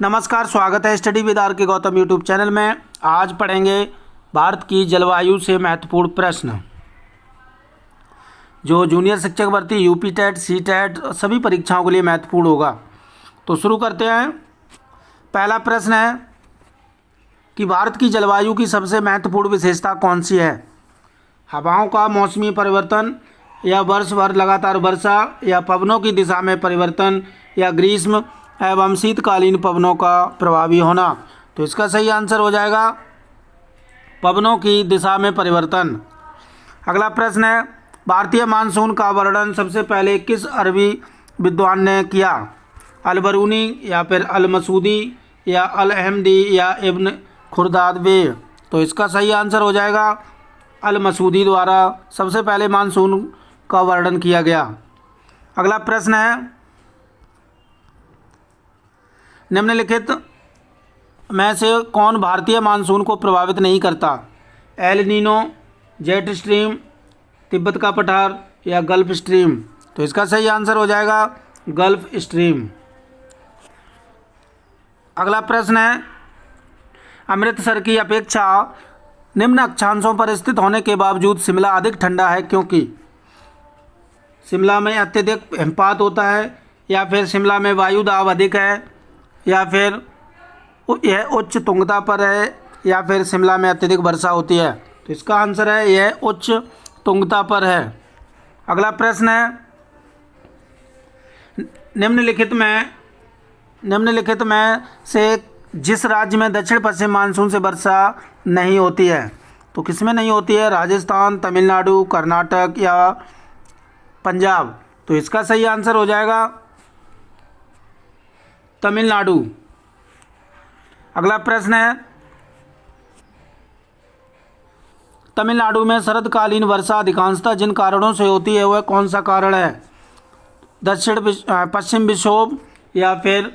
नमस्कार, स्वागत है स्टडी विद आर के गौतम यूट्यूब चैनल में। आज पढ़ेंगे भारत की जलवायु से महत्वपूर्ण प्रश्न जो जूनियर शिक्षक भर्ती, यूपी टेट, सी टेट सभी परीक्षाओं के लिए महत्वपूर्ण होगा। तो शुरू करते हैं। पहला प्रश्न है कि भारत की जलवायु की सबसे महत्वपूर्ण विशेषता कौन सी है? हवाओं का मौसमी परिवर्तन, या वर्ष भर लगातार वर्षा, या पवनों की दिशा में परिवर्तन, या ग्रीष्म एवं शीतकालीन पवनों का प्रभावी होना। तो इसका सही आंसर हो जाएगा पवनों की दिशा में परिवर्तन। अगला प्रश्न है, भारतीय मानसून का वर्णन सबसे पहले किस अरबी विद्वान ने किया? अल बरूनी, या फिर अल मसूदी, या अल अहमदी, या इब्न खुरदादबे। तो इसका सही आंसर हो जाएगा अल मसूदी द्वारा सबसे पहले मानसून का वर्णन किया गया। अगला प्रश्न है, निम्नलिखित में से कौन भारतीय मानसून को प्रभावित नहीं करता? El Nino, jet stream, Tibet का पठार, या गल्फ स्ट्रीम। तो इसका सही आंसर हो जाएगा गल्फ स्ट्रीम। अगला प्रश्न है, अमृतसर की अपेक्षा निम्न अक्षांशों पर स्थित होने के बावजूद शिमला अधिक ठंडा है क्योंकि? शिमला में अत्यधिक हिमपात होता है, या फिर शिमला में वायु दाब अधिक है, या फिर यह उच्च तुंगता पर है, या फिर शिमला में अत्यधिक वर्षा होती है। तो इसका आंसर है यह उच्च तुंगता पर है। अगला प्रश्न है, निम्नलिखित में से जिस राज्य में दक्षिण पश्चिम मानसून से वर्षा नहीं होती है? तो किसमें नहीं होती है? राजस्थान, तमिलनाडु, कर्नाटक, या पंजाब। तो इसका सही आंसर हो जाएगा तमिलनाडु। अगला प्रश्न है, तमिलनाडु में शरदकालीन वर्षा अधिकांशतः जिन कारणों से होती है वह कौन सा कारण है? पश्चिम विक्षोभ, या फिर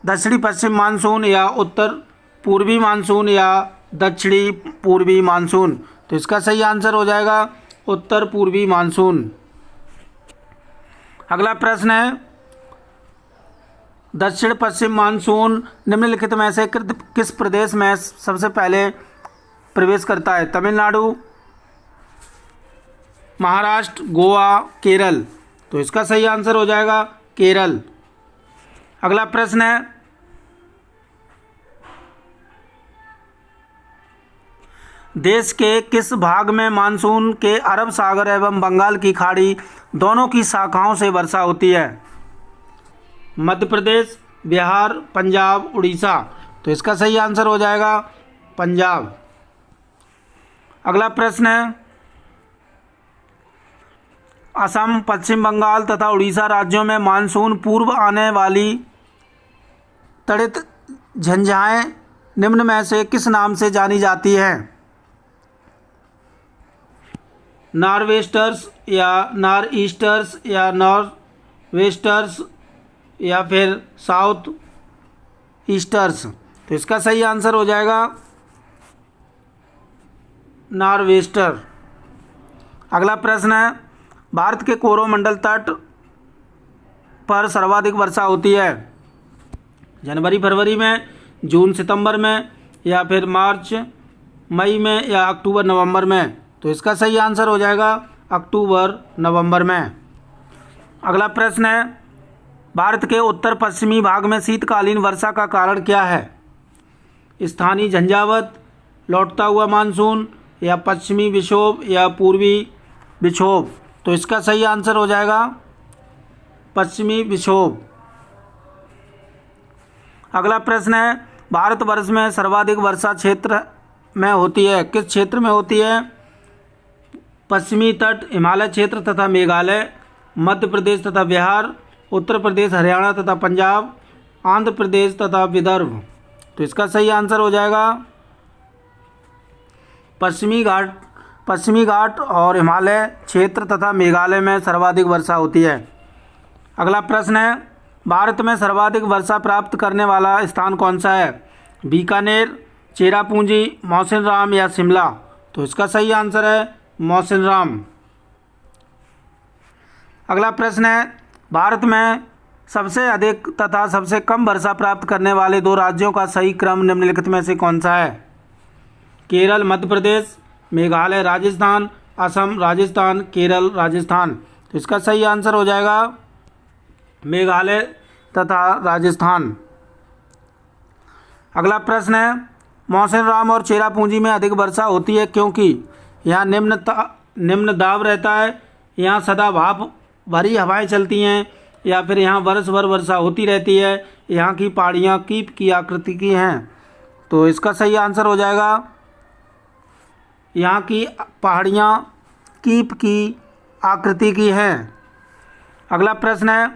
दक्षिणी पश्चिम मानसून, या उत्तर पूर्वी मानसून, या दक्षिणी पूर्वी मानसून। तो इसका सही आंसर हो जाएगा उत्तर पूर्वी मानसून। अगला प्रश्न है, दक्षिण पश्चिम मानसून निम्नलिखित में से किस प्रदेश में सबसे पहले प्रवेश करता है? तमिलनाडु, महाराष्ट्र, गोवा, केरल। तो इसका सही आंसर हो जाएगा केरल। अगला प्रश्न है, देश के किस भाग में मानसून के अरब सागर एवं बंगाल की खाड़ी दोनों की शाखाओं से वर्षा होती है? मध्य प्रदेश, बिहार, पंजाब, उड़ीसा। तो इसका सही आंसर हो जाएगा पंजाब। अगला प्रश्न है, असम, पश्चिम बंगाल तथा उड़ीसा राज्यों में मानसून पूर्व आने वाली तड़ित झंझाएं निम्न में से किस नाम से जानी जाती हैं? नॉर्वेस्टर्स, या नॉर ईस्टर्स, या नॉर वेस्टर्स, या फिर साउथ ईस्टर्स। तो इसका सही आंसर हो जाएगा नॉरवेस्टर। अगला प्रश्न है, भारत के कोरोमंडल तट पर सर्वाधिक वर्षा होती है? जनवरी फरवरी में, जून सितंबर में, या फिर मार्च मई में, या अक्टूबर नवंबर में। तो इसका सही आंसर हो जाएगा अक्टूबर नवंबर में। अगला प्रश्न है, भारत के उत्तर पश्चिमी भाग में शीतकालीन वर्षा का कारण क्या है? स्थानीय झंझावात, लौटता हुआ मानसून, या पश्चिमी विक्षोभ, या पूर्वी विक्षोभ। तो इसका सही आंसर हो जाएगा पश्चिमी विक्षोभ। अगला प्रश्न है, भारतवर्ष में सर्वाधिक वर्षा क्षेत्र में होती है? किस क्षेत्र में होती है? पश्चिमी तट, हिमालय क्षेत्र तथा मेघालय, मध्य प्रदेश तथा बिहार, उत्तर प्रदेश, हरियाणा तथा पंजाब, आंध्र प्रदेश तथा विदर्भ। तो इसका सही आंसर हो जाएगा पश्चिमी घाट और हिमालय क्षेत्र तथा मेघालय में सर्वाधिक वर्षा होती है। अगला प्रश्न है, भारत में सर्वाधिक वर्षा प्राप्त करने वाला स्थान कौन सा है? बीकानेर, चेरापूंजी, मौसिनराम, या शिमला। तो इसका सही आंसर है मौसिनराम। अगला प्रश्न है, भारत में सबसे अधिक तथा सबसे कम वर्षा प्राप्त करने वाले 2 राज्यों का सही क्रम निम्नलिखित में से कौन सा है? केरल मध्य प्रदेश, मेघालय राजस्थान, असम राजस्थान, केरल राजस्थान। तो इसका सही आंसर हो जाएगा मेघालय तथा राजस्थान। अगला प्रश्न है, मौसिनराम और चेरापूंजी में अधिक वर्षा होती है क्योंकि यहाँ निम्न दाब रहता है, यहाँ सदा भाप भरी हवाएं चलती हैं, या फिर यहाँ वर्ष भर वर्षा होती रहती है, यहाँ की पहाड़ियाँ कीप की आकृति की हैं। तो इसका सही आंसर हो जाएगा यहाँ की पहाड़ियाँ कीप की आकृति की हैं। अगला प्रश्न है,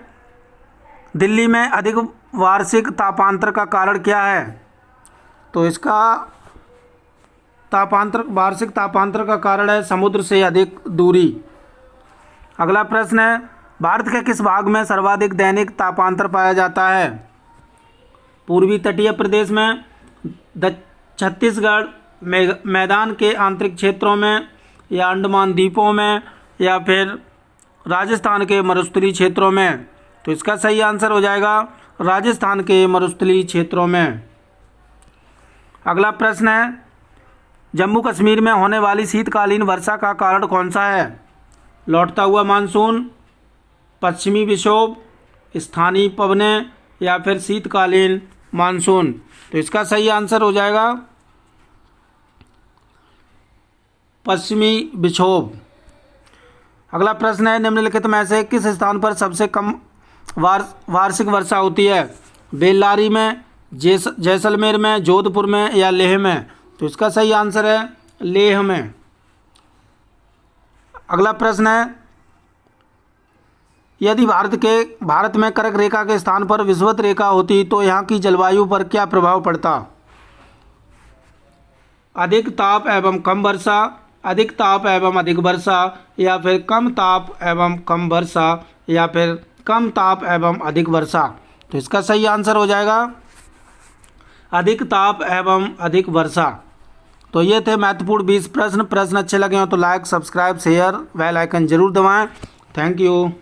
दिल्ली में अधिक वार्षिक तापांतर का कारण क्या है? तो इसका वार्षिक तापांतर का कारण है समुद्र से अधिक दूरी। अगला प्रश्न है, भारत के किस भाग में सर्वाधिक दैनिक तापांतर पाया जाता है? पूर्वी तटीय प्रदेश में, छत्तीसगढ़, मैदान के आंतरिक क्षेत्रों में, या अंडमान द्वीपों में, या फिर राजस्थान के मरुस्थलीय क्षेत्रों में। तो इसका सही आंसर हो जाएगा राजस्थान के मरुस्थलीय क्षेत्रों में। अगला प्रश्न है, जम्मू कश्मीर में होने वाली शीतकालीन वर्षा का कारण कौन सा है? लौटता हुआ मानसून, पश्चिमी विक्षोभ, स्थानीय पवनें, या फिर शीतकालीन मानसून। तो इसका सही आंसर हो जाएगा पश्चिमी विक्षोभ। अगला प्रश्न है, निम्नलिखित में से किस स्थान पर सबसे कम वार्षिक वर्षा होती है? बेल्लारी में, जैसलमेर में, जोधपुर में, या लेह में। तो इसका सही आंसर है लेह में। अगला प्रश्न है, यदि भारत में कर्क रेखा के स्थान पर विषुवत रेखा होती तो यहाँ की जलवायु पर क्या प्रभाव पड़ता? अधिक ताप एवं कम वर्षा, अधिक ताप एवं अधिक वर्षा, या फिर कम ताप एवं कम वर्षा, या फिर कम ताप एवं अधिक वर्षा। तो इसका सही आंसर हो जाएगा अधिक ताप एवं अधिक वर्षा। तो ये थे महत्वपूर्ण 20 प्रश्न अच्छे लगे हो तो like, subscribe, share, bell icon जरूर दबाएं। Thank you.